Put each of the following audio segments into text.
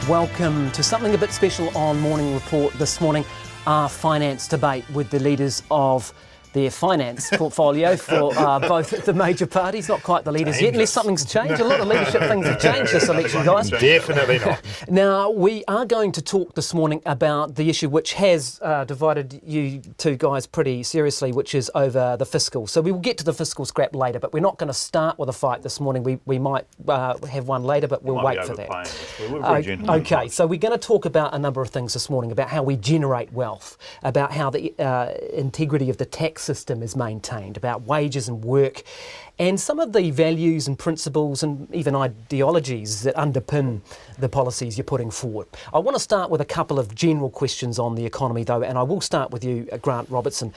Welcome to something a bit special on Morning Report this morning, our finance debate with the leaders of their finance portfolio for both the major parties. Not quite the leaders yet, unless something's changed. A lot of leadership things have changed this election, guys. Definitely not. Now, we are going to talk this morning about the issue which has divided you two guys pretty seriously, which is over the fiscal. So we will get to the fiscal scrap later, but we're not going to start with a fight this morning. We might have one later, but we'll wait for that. Okay, so we're going to talk about a number of things this morning, about how we generate wealth, about how the integrity of the tax system is maintained, about wages and work, and some of the values and principles and even ideologies that underpin the policies you're putting forward. I want to start with a couple of general questions on the economy, though, and I will start with you, Grant Robertson.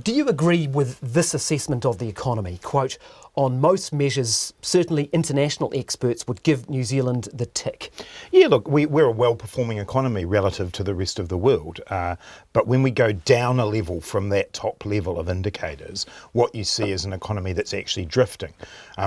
Do you agree with this assessment of the economy? Quote, on most measures, certainly international experts would give New Zealand the tick. Yeah, look, we're a well-performing economy relative to the rest of the world. But when we go down a level from that top level of indicators, what you see is an economy that's actually drifting.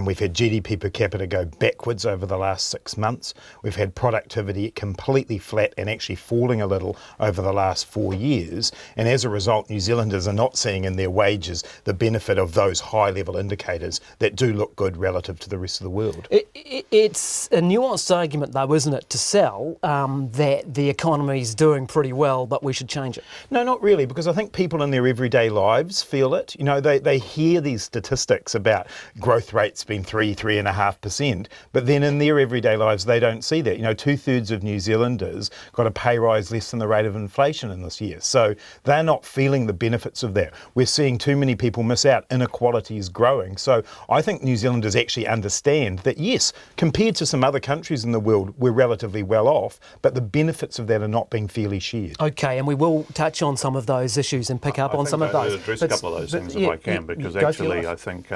We've had GDP per capita go backwards over the last 6 months. We've had productivity completely flat and actually falling a little over the last 4 years. And as a result, New Zealanders are not seeing in their wages the benefit of those high-level indicators that do look good relative to the rest of the world. It's a nuanced argument, though, isn't it, to sell that the economy's doing pretty well, but we should change it? No, not really, because I think people in their everyday lives feel it. You know, they hear these statistics about growth rates being 3.5%, but then in their everyday lives, they don't see that. You know, 2/3 of New Zealanders got a pay rise less than the rate of inflation in this year. So they're not feeling the benefits of that. We're seeing too many people miss out. Inequality is growing. So I think New Zealanders actually understand that, yes, compared to some other countries in the world, we're relatively well off, but the benefits of that are not being fairly shared. Okay, and we will touch on some of those issues and pick up on some of those. I'll address a couple of those things if I can, because actually I think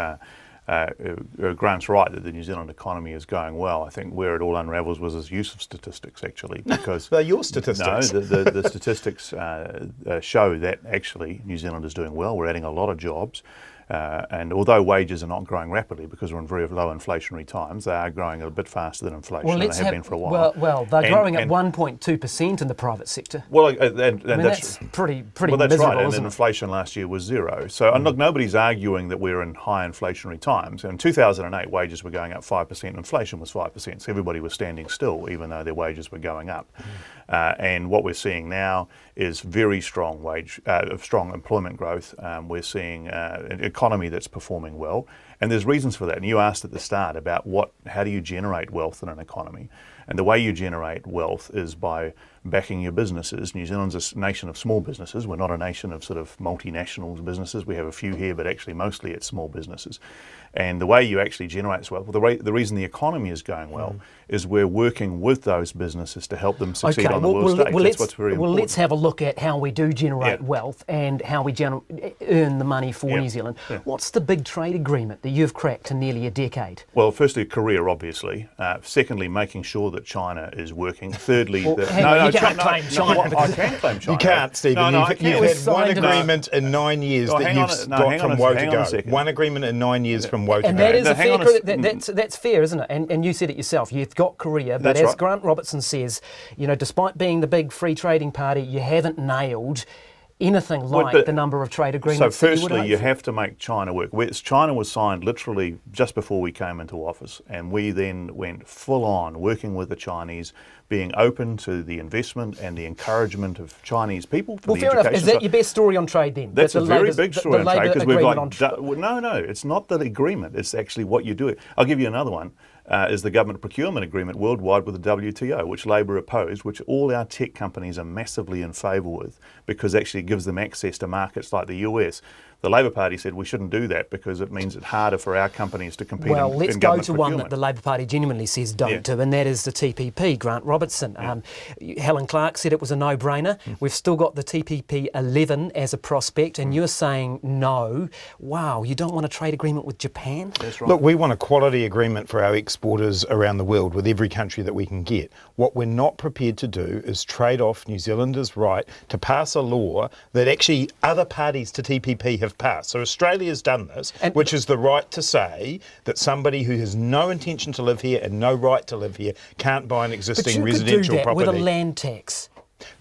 Grant's right that the New Zealand economy is going well. I think where it all unravels was his use of statistics, actually, because they're your statistics. No, the statistics show that actually New Zealand is doing well. We're adding a lot of jobs. And although wages are not growing rapidly because we're in very low inflationary times, they are growing a bit faster than inflation, and they have been for a while. Well, they're growing at 1.2% in the private sector. Well, that's pretty well, that's miserable, right, and isn't it? inflation last year was zero. So and look, nobody's arguing that we're in high inflationary times. In 2008, wages were going up 5%, inflation was 5%, so everybody was standing still, even though their wages were going up. And what we're seeing now is very strong strong employment growth. We're seeing an economy that's performing well, and there's reasons for that. And you asked at the start about how do you generate wealth in an economy, and the way you generate wealth is by backing your businesses. New Zealand's a nation of small businesses. We're not a nation of sort of multinational businesses. We have a few here, but actually mostly it's small businesses. And the way you actually generate wealth, the reason the economy is going well is we're working with those businesses to help them succeed on the world stage. That's what's very important. Well, let's have a look at how we do generate wealth and how we earn the money for New Zealand. What's the big trade agreement that you've cracked in nearly a decade? Well, firstly, Korea, obviously. Secondly, making sure that China is working. Thirdly, you can't claim China. I can claim China. You can't, Stephen. You've had one agreement in 9 years that you've got from woe to go. One agreement in 9 years from woe to go. And that is that's fair, isn't it? And you said it yourself. You've got Korea, but as Grant Robertson says, you know, despite being the big free trading party, you haven't nailed anything like the number of trade agreements. So firstly, you have to make China work. China was signed literally just before we came into office, and we then went full on working with the Chinese, being open to the investment and the encouragement of Chinese people for the education. Fair enough. Is that your best story on trade then? That's a very big story on trade, because we've no, it's not the agreement. It's actually what you do. I'll give you another one. Is the government procurement agreement worldwide with the WTO, which Labor opposed, which all our tech companies are massively in favour with, because actually it gives them access to markets like the US. The Labor Party said we shouldn't do that because it means it's harder for our companies to compete in government procurement. Well, let's go to one that the Labor Party genuinely says don't do, and that is the TPP, Grant Robertson. Helen Clark said it was a no-brainer. We've still got the TPP 11 as a prospect, and you're saying no. Wow, you don't want a trade agreement with Japan? That's right. Look, we want a quality agreement for our exporters around the world with every country that we can get. What we're not prepared to do is trade off New Zealanders' right to pass a law that actually other parties to TPP have have passed. So Australia's done this, which is the right to say that somebody who has no intention to live here and no right to live here can't buy an existing residential property. property. With a land tax.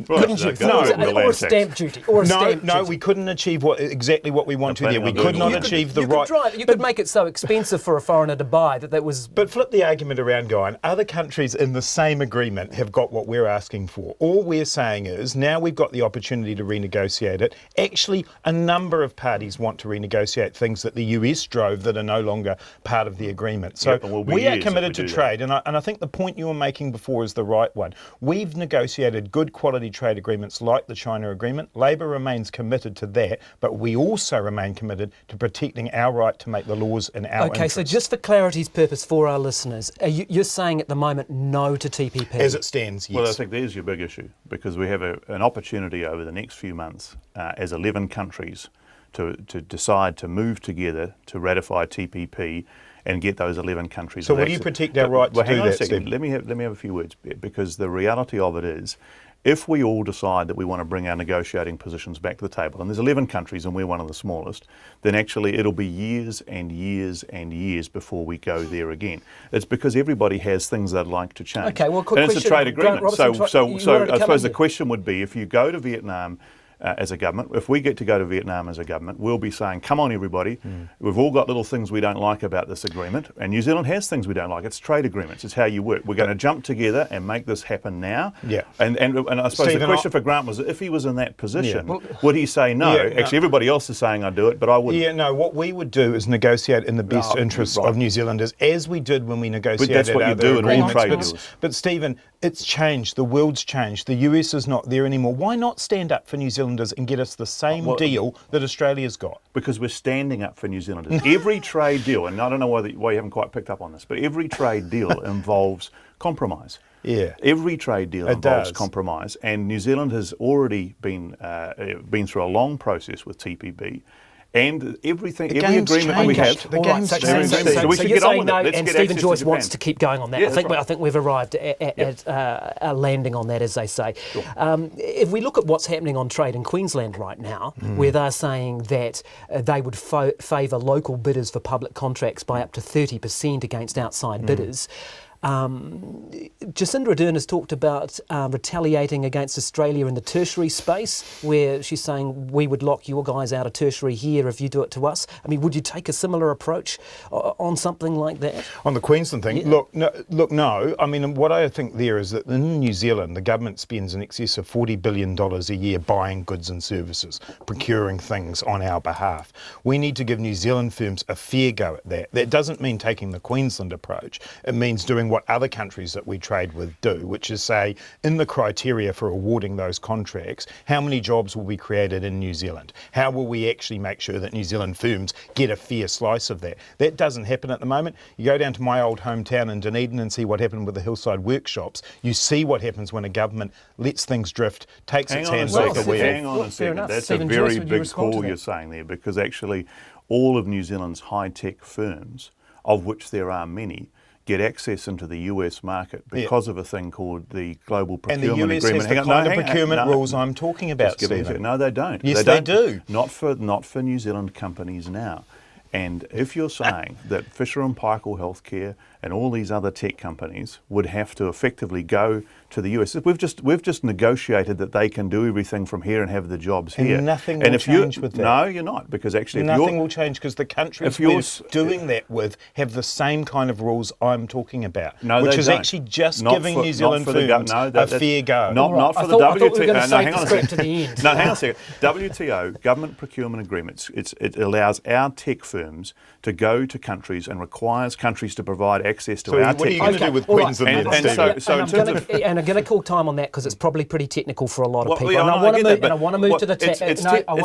Well, Couldn't you? Or a stamp duty. No, we couldn't achieve exactly what we want to there. We could not achieve the right. You could make it so expensive for a foreigner to buy that was. But flip the argument around, Guyon. Other countries in the same agreement have got what we're asking for. All we're saying is now we've got the opportunity to renegotiate it. Actually, a number of parties want to renegotiate things that the US drove that are no longer part of the agreement. So we are committed to trade, and I think the point you were making before is the right one. We've negotiated good quality trade agreements like the China agreement. Labor remains committed to that, but we also remain committed to protecting our right to make the laws in our Okay, interest. so just for clarity's purpose for our listeners, you're saying at the moment no to TPP? As it stands, yes. Well, I think there's your big issue, because we have an opportunity over the next few months as 11 countries to decide to move together to ratify TPP and get those 11 countries. So will you protect our right to do that, Steve? Let me have a few words, because the reality of it is, if we all decide that we want to bring our negotiating positions back to the table, and there's 11 countries and we're one of the smallest, then actually it'll be years and years and years before we go there again. It's because everybody has things they'd like to change. Okay, well, and it's a trade agreement. Robertson, So I suppose the question would be, if you go to Vietnam as a government, if we get to go to Vietnam as a government, we'll be saying, come on everybody, we've all got little things we don't like about this agreement, and New Zealand has things we don't like. It's trade agreements, it's how you work. We're going to jump together and make this happen now. Yeah. And I suppose the question for Grant was, if he was in that position, would he say no? Actually, everybody else is saying I'd do it, but I wouldn't. Yeah, no, what we would do is negotiate in the best interests of New Zealanders, as we did when we negotiated that's what you do in all trade deals. But Stephen, it's changed. The world's changed. The US is not there anymore. Why not stand up for New Zealanders and get us the same deal that Australia's got? Because we're standing up for New Zealanders. Every trade deal, and I don't know why you haven't quite picked up on this, but every trade deal involves compromise. Yeah. Every trade deal involves compromise, and New Zealand has already been through a long process with TPP. And every agreement we have, the game's changed. So we should get on with it. And Stephen Joyce wants to keep going on that. I think we've arrived at a landing on that, as they say. Sure. If we look at what's happening on trade in Queensland right now, where they're saying that they would favour local bidders for public contracts by up to 30% against outside bidders. Jacinda Ardern has talked about retaliating against Australia in the tertiary space, where she's saying we would lock your guys out of tertiary here if you do it to us. I mean, would you take a similar approach on something like that? On the Queensland thing? Yeah. Look, no. I mean, what I think there is that in New Zealand, the government spends in excess of $40 billion a year buying goods and services, procuring things on our behalf. We need to give New Zealand firms a fair go at that. That doesn't mean taking the Queensland approach. It means doing what other countries that we trade with do, which is say, in the criteria for awarding those contracts, how many jobs will be created in New Zealand? How will we actually make sure that New Zealand firms get a fair slice of that? That doesn't happen at the moment. You go down to my old hometown in Dunedin and see what happened with the hillside workshops. You see what happens when a government lets things drift, takes its hands off the wheel. Hang on a second. That's a very big call you're saying there, because actually all of New Zealand's high-tech firms, of which there are many, get access into the US market because of a thing called the Global Procurement Agreement. And the US has the kind of procurement rules I'm talking about, Stephen. No, they don't. Yes, they do. Not for New Zealand companies now. And if you're saying that Fisher & Paykel Healthcare and all these other tech companies would have to effectively go to the US, we've just negotiated that they can do everything from here and have the jobs here. And nothing will change with that. No, you're not, because actually nothing will change, because the countries we're doing that with have the same kind of rules I'm talking about, which is actually just giving New Zealand firms a fair go. Not for the WTO. No, hang on a second. No, hang on a second. WTO, Government Procurement Agreements, it allows our tech firms to go to countries and requires countries to provide access to our tech. What are you going to do with Queensland? And I'm going to call time on that, because it's probably pretty technical for a lot of people. I want to move to the tech. It's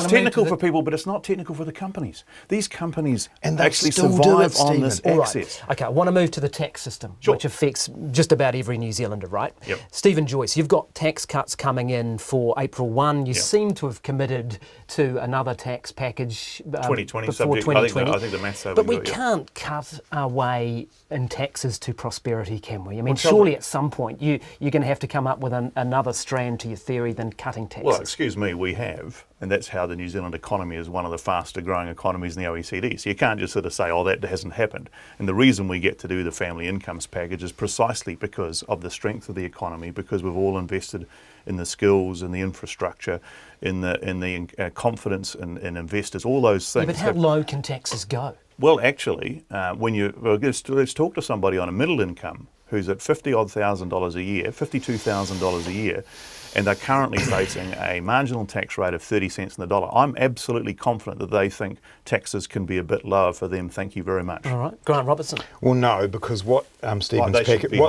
technical for people, but it's not technical for the companies. These companies actually survive on this access. Okay, I want to move to the tax system, which affects just about every New Zealander, right? Yep. Stephen Joyce, you've got tax cuts coming in for April 1. You seem to have committed to another tax package 2020 before subject. 2020. I think the maths over. But we can't cut our way in taxes to prosperity, can we? I mean, surely at some point you're going to have to come up with another strand to your theory than cutting taxes. Well, excuse me, we have. And that's how the New Zealand economy is one of the faster growing economies in the OECD. So you can't just sort of say, oh, that hasn't happened. And the reason we get to do the family incomes package is precisely because of the strength of the economy, because we've all invested in the skills and the infrastructure, in the confidence in investors, all those things. Yeah, but how low can taxes go? Well, actually, let's talk to somebody on a middle income who's at $50,000 a year, $52,000 a year, and they're currently facing a marginal tax rate of 30 cents in the dollar. I'm absolutely confident that they think taxes can be a bit lower for them. Thank you very much. All right, Grant Robertson. Well, no, because what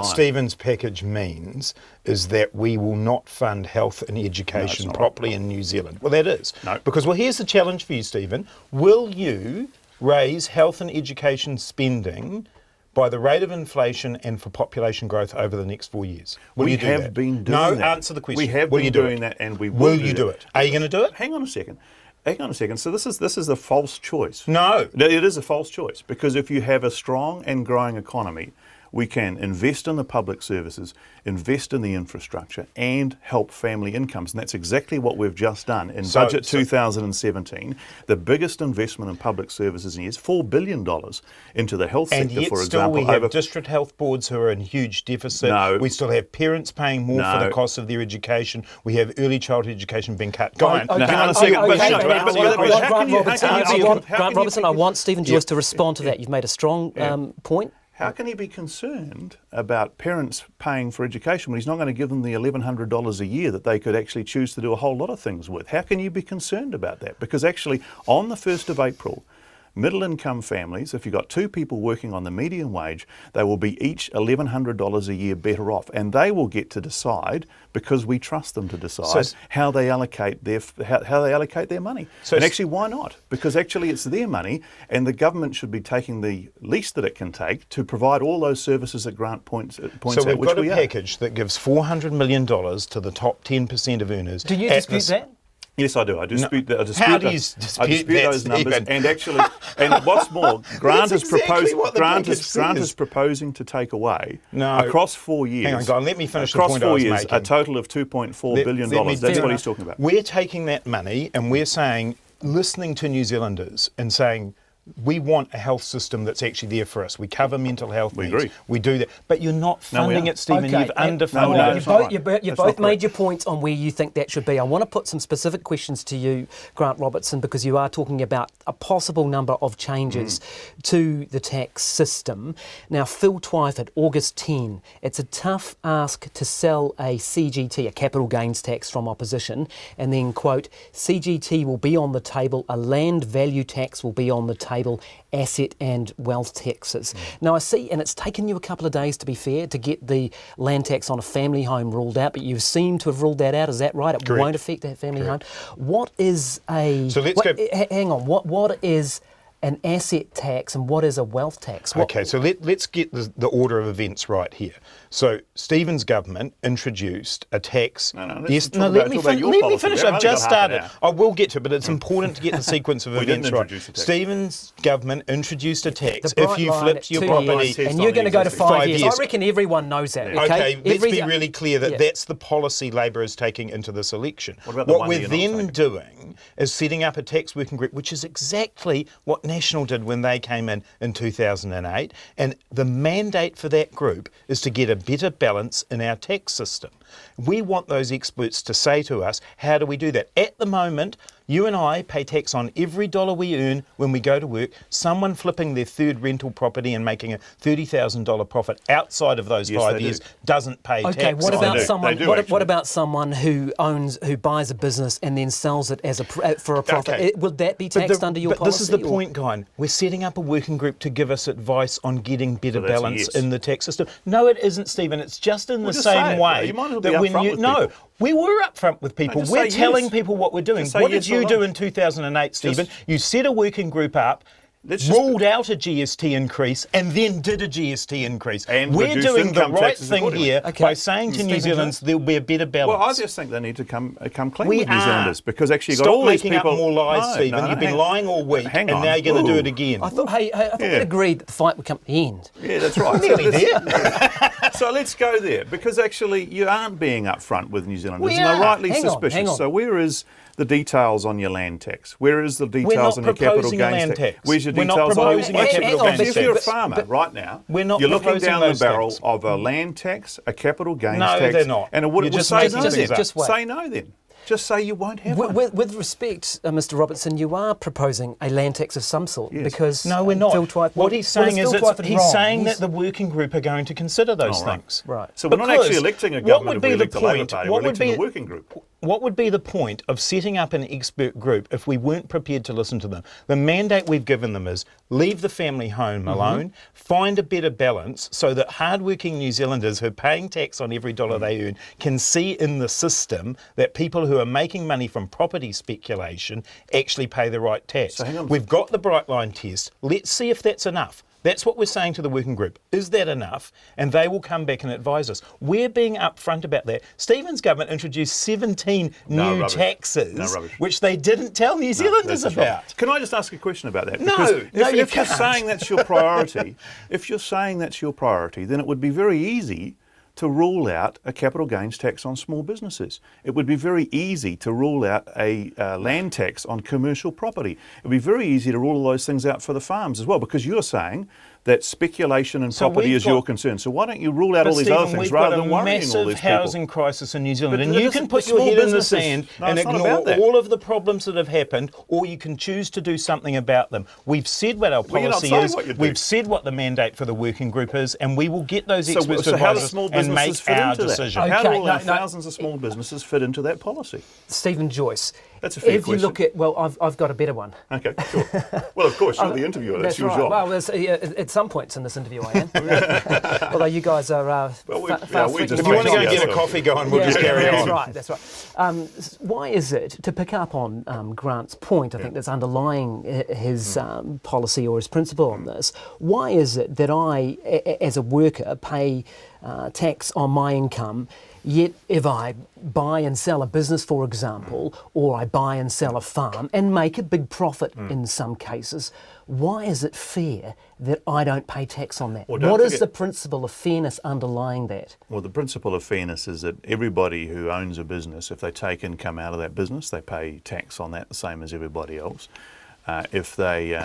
Stephen's package means is that we will not fund health and education properly in New Zealand. Well, that is. No. Because, well, here's the challenge for you, Stephen. Will you raise health and education spending by the rate of inflation and for population growth over the next 4 years? We have been doing that. No, answer the question. We have been doing that, and we will you do it? Are you going to do it? Hang on a second. So this is a false choice. No. It is a false choice, because if you have a strong and growing economy, we can invest in the public services, invest in the infrastructure, and help family incomes. And that's exactly what we've just done in Budget 2017. The biggest investment in public services in years, $4 billion into the health sector, for example. And yet still we have district health boards who are in huge deficit. No. We still have parents paying more for the cost of their education. We have early childhood education being cut. Hang on a second. Grant Robertson, I want Stephen Joyce to respond to that. You've made a strong point. How can he be concerned about parents paying for education when he's not going to give them the $1,100 a year that they could actually choose to do a whole lot of things with? How can you be concerned about that? Because actually, on the 1st of April, middle income families, if you've got two people working on the median wage, they will be each $1,100 a year better off, and they will get to decide, because we trust them to decide, how they allocate their money. And actually, why not? Because actually it's their money, and the government should be taking the least that it can take to provide all those services that Grant points out, which we are. So we've got a package that gives $400 million to the top 10% of earners. Do you dispute that? Yes, I do. I dispute that. How do you dispute those numbers. And actually, and what's more, Grant is proposing to take away across 4 years. Hang on, go on. Let me finish the point I was making. Across 4 years, a total of $2.4 billion. That's what he's talking about. We're taking that money and we're saying, listening to New Zealanders and saying, we want a health system that's actually there for us. We cover mental health needs. Agree. We do that. But you're not funding it, Stephen. Okay. You've underfunded it. You've both made your points on where you think that should be. I want to put some specific questions to you, Grant Robertson, because you are talking about a possible number of changes to the tax system. Now, Phil Twyford, August 10, it's a tough ask to sell a CGT, a capital gains tax, from opposition, and then, quote, CGT will be on the table, a land value tax will be on the table, asset and wealth taxes. Now I see, and it's taken you a couple of days, to be fair, to get the land tax on a family home ruled out, but you seem to have ruled that out. Is that right? It won't affect that family home. What is a... So let's go... Hang on. What is an asset tax and what is a wealth tax? Okay, so let's get the order of events right here. So Stephen's government introduced a tax. Let me finish. I've just started. I will get to it, but it's important to get the sequence of events right. Stephen's government introduced a tax. If you flipped your property, and you're going to go to 5 years. I reckon everyone knows that. Okay, let's be really clear that that's the policy Labor is taking into this election. What we're then doing is setting up a tax working group, which is exactly what National did when they came in 2008, and the mandate for that group is to get a better balance in our tax system. We want those experts to say to us, how do we do that? At the moment, you and I pay tax on every dollar we earn when we go to work. Someone flipping their third rental property and making a $30,000 profit outside of those 5 years doesn't pay tax. Okay, what about someone? What about someone who buys a business and then sells it as for a profit? Okay. Would that be taxed under your policy? This is the point, Guyon. We're setting up a working group to give us advice on getting better balance in the tax system. No, it isn't, Stephen. It's just in the same way that when you we were upfront with people. We're telling people what we're doing. What did you do in 2008, Stephen? You set a working group up. ruled out a GST increase and then did a GST increase. And we're reduced doing the income right taxes thing accordingly. here Okay. by saying to New Zealanders there'll be a better balance. Well, I just think they need to come clean We with New are. Zealanders, because actually you've got Stop all these making people. up more lies, No, Stephen. no, You've been hang- lying all week, hang and on. now you're going to do Ooh. it again. I thought we'd agreed that the fight would come at the end. Yeah, that's right. Nearly there. So let's go there, because actually you aren't being upfront with New Zealanders, We and they're are. rightly Hang on, suspicious. hang on. So where is the details on your land tax? Where is the We're details not on your capital proposing a gains land tax. Where's your We're not details proposing on a capital Hang on, gains So tax. if you're a farmer right now, we're not you're looking proposing down the those barrel things. of a land tax, a capital gains No, tax. they're not. And it would You're just say making no things then. up. Just wait. Say no then. Just say you won't have one. With respect, Mr. Robertson, you are proposing a land tax of some sort, Yes. because No, we're not. Phil Twyford, What he's saying is Phil Twyford he's wrong? saying that the working group are going to consider those Oh, right. things. Right. So we're not Because actually electing a what government would if be we the elect the Labour point- Party, what we're would electing be- a working group. What would be the point of setting up an expert group if we weren't prepared to listen to them? The mandate we've given them is leave the family home alone, find a better balance so that hardworking New Zealanders who are paying tax on every dollar they earn can see in the system that people who are making money from property speculation actually pay the right tax. So hang on. We've got the bright line test. Let's see if that's enough. That's what we're saying to the working group. Is that enough? And they will come back and advise us. We're being upfront about that. Stephen's government introduced 17 No new rubbish. taxes, No rubbish. which they didn't tell New Zealanders That's right. about. Can I just ask a question about that? No, Because no, you if you're can't. saying that's your priority, then it would be very easy to rule out a capital gains tax on small businesses. It would be very easy to rule out a land tax on commercial property. It would be very easy to rule all those things out for the farms as well, because you're saying that speculation in So property we've is your got- concern. So why don't you rule out all these Stephen, other things we've rather got than a worrying all massive these housing people? crisis in New Zealand, But and that you is can the put your small head in the businesses. sand No, and it's not ignore about that. all of the problems that have happened, or you can choose to do something about them. We've said what our Well, you're not policy saying is. what you do. We've said what the mandate for the working group is, and we will get those So, experts to so how do advise us small and businesses make fit our into that? decision. How do Okay, all no, our no. thousands of small businesses fit into that policy? Stephen Joyce. That's a fair If you look question. at, well, I've got a better one. Okay, sure. Well, of course, you're the interviewer. That's your right. job. Well, at some points in this interview, I am. Although you guys are Well, we- fast yeah, we thinking. just If you want to go and get a Yeah. coffee going, we'll just carry that's on. right. That's right. Why is it, to pick up on Grant's point, I think that's underlying his policy or his principle on this, why is it that I, as a worker, pay tax on my income, yet if I buy and sell a business, for example, or I buy and sell a farm and make a big profit in some cases, why is it fair that I don't pay tax on that? Well, don't What is forget- the principle of fairness underlying that? Well, the principle of fairness is that everybody who owns a business, if they take income out of that business, they pay tax on that the same as everybody else. If they,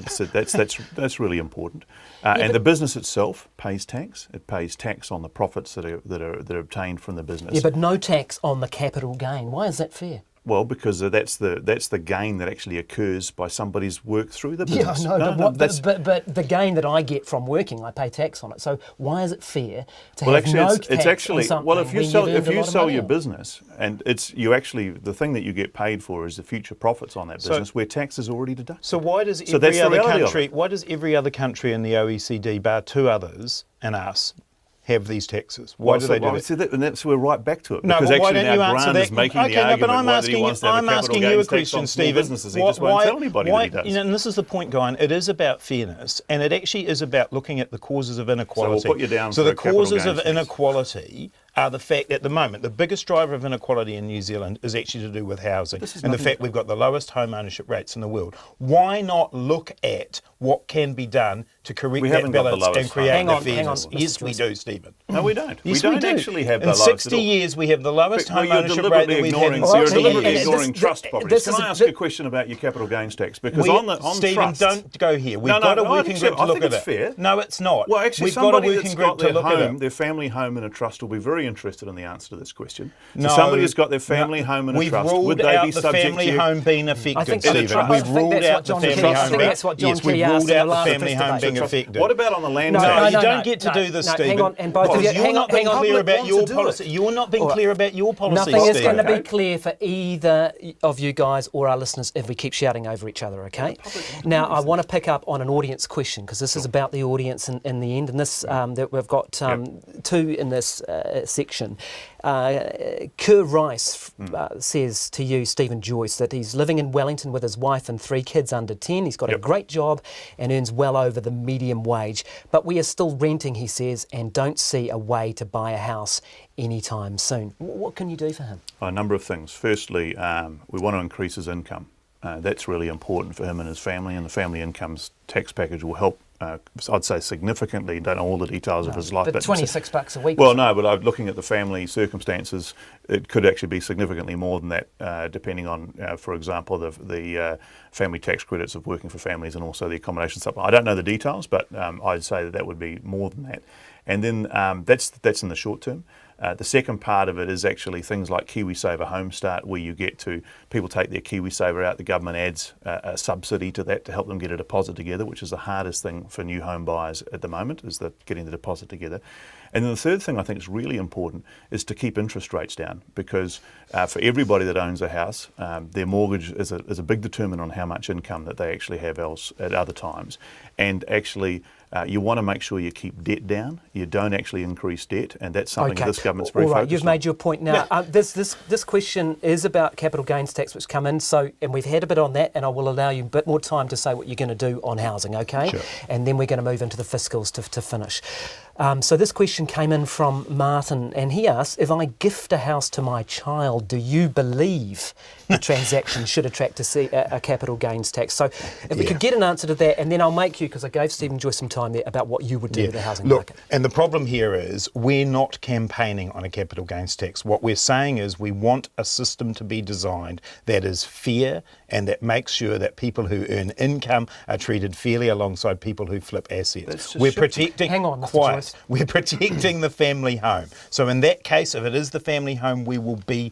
so that's really important. And the business itself pays tax. It pays tax on the profits that are obtained from the business. Yeah, but no tax on the capital gain. Why is that fair? Well, because that's the gain that actually occurs by somebody's work through the business. Yeah, I know, but that's- the gain that I get from working, I pay tax on it. So why is it fair to Well, have actually, no it's tax actually on something well. If you when sell you've earned a lot of money your on it? business, and it's you actually the thing that you get paid for is the future profits on that business, where tax is already deducted. So why does So that's every the other reality of country? it. Why does every other country in the OECD, bar two others and us, have these taxes? Why do they do that? And that's we're right back to it. No, because but why actually don't you now answer Grant that? is making Okay, the no, argument but I'm whether he asking, wants to have I'm a capital asking you a gains tax question, on small Stephen. businesses. He just won't tell anybody that he does. You know, and this is the point, Guyon. It is about fairness, and it actually is about looking at the causes of inequality. So we'll put you down So for the a capital causes of gains tax. inequality are the fact at the moment the biggest driver of inequality in New Zealand is actually to do with housing and the fact we've got the lowest home ownership rates in the world. Why not look at what can be done to correct We that haven't got the balance lowest and create home the ownership fairness? rates. Yes, we do, Stephen. No, we don't. Yes, we don't do. actually have the in lowest 60 at all. years, we have the lowest Well, home you're ownership rate that deliberately we've had in ignoring, Well, so you're 60 deliberately years. ignoring this- trust this properties. is Can I a- ask you a question about your capital gains tax? Because on Stephen, trust, don't go here. We've No, got a I working think group so. to I look think at it's it. fair. No, it's not. Well, actually, we've got a somebody working that's group got to their look at home, it. their family home in a trust will be very interested in the answer to this question. So No, somebody who's got their family home in a We've trust, ruled would they out be the subject family to you? home being I affected, think Stephen. that's- I We've think ruled that's out what the John family Key- I home. think that's what John Yes, we've Key asked ruled in the out the last family home debate. being affected. What about on the land No, tax? No, no, you no, don't no, get to no, do this, no, Stephen. hang on, and both of you- Because you're hang on, not being hang on. clear Public about want your to do policy. it. You're not being All right. clear about your policy, Nothing is Stephen. going to be clear for either of you guys or our listeners if we keep shouting over each other, okay? Now, I want to pick up on an audience question because this is about the audience in the end. And this that we've got two in this section. Kerr Rice says to you, Stephen Joyce, that he's living in Wellington with his wife and 3 kids under 10. He's got a great job and earns well over the medium wage. But we are still renting, he says, and don't see a way to buy a house anytime soon. What can you do for him? A number of things. Firstly, we want to increase his income. That's really important for him and his family, and the family incomes tax package will help, I'd say significantly. Don't know all the details of his life. But $26 a week. Well, no, but I'm looking at the family circumstances. It could actually be significantly more than that, depending on, for example, the family tax credits of working for families and also the accommodation supplement. I don't know the details, but I'd say that would be more than that. And then that's in the short term. The second part of it is actually things like KiwiSaver Home Start, where you get to, people take their KiwiSaver out, the government adds a subsidy to that to help them get a deposit together, which is the hardest thing for new home buyers at the moment, is getting the deposit together. And then the third thing I think is really important is to keep interest rates down, because for everybody that owns a house, their mortgage is a big determinant on how much income that they actually have else at other times. And actually, you want to make sure you keep debt down. You don't actually increase debt, and that's something this government's very focused on. You've made your point now. This question is about capital gains tax, which come in, and we've had a bit on that, and I will allow you a bit more time to say what you're going to do on housing, okay? Sure. And then we're going to move into the fiscals to finish. So this question came in from Martin, and he asks, if I gift a house to my child, do you believe the transaction should attract a capital gains tax? So if we could get an answer to that, and then I'll make you, because I gave Stephen Joyce some time there, about what you would do with the housing market. And the problem here is we're not campaigning on a capital gains tax. What we're saying is we want a system to be designed that is fair and that makes sure that people who earn income are treated fairly alongside people who flip assets. We're protecting... Hang on, Mr. Joyce. We're protecting the family home. So in that case, if it is the family home, we will be